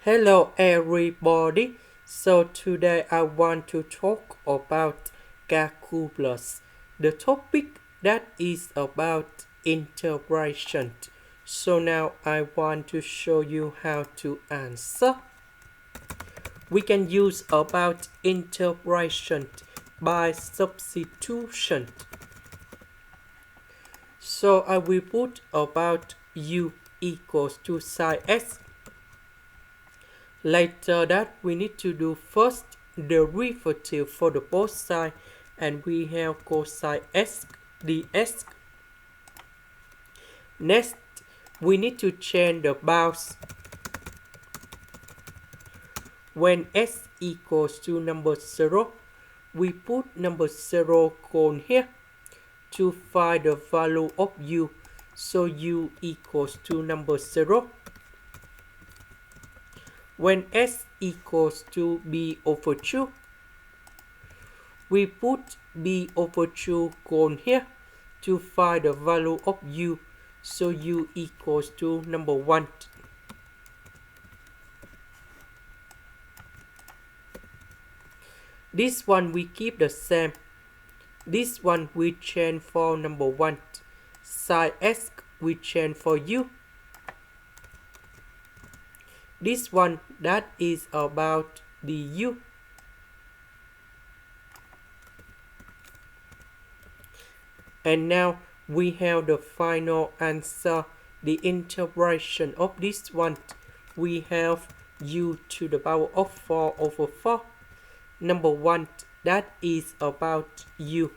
Hello everybody. So today I want to talk about calculus. The topic that is about integration. So now I want to show you how to answer. We can use about integration by substitution. So I will put about u equals to sine x. Later that we need to do first derivative for the both side, and we have cosine x dx. Next we need to change the bounds. When x equals to number 0, we put number 0 cone here to find the value of u. So u equals to number 0. When s equals to b over 2, we put b over 2 cone here to find the value of u. So u equals to number 1. This one we keep the same. This one we change for number 1. Sine x we change for u. This one that is about du. And now we have the final answer, the integration of this one. We have u to the power of 4 over 4. Number 1 that is about u.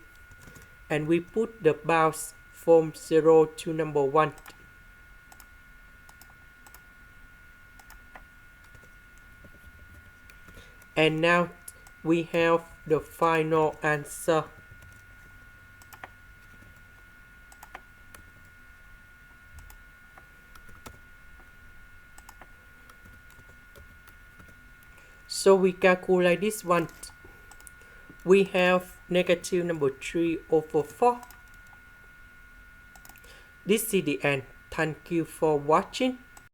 And we put the bounds from 0 to number 1. And now we have the final answer. So we calculate this one. We have negative number 3 over 4. This is the end. Thank you for watching.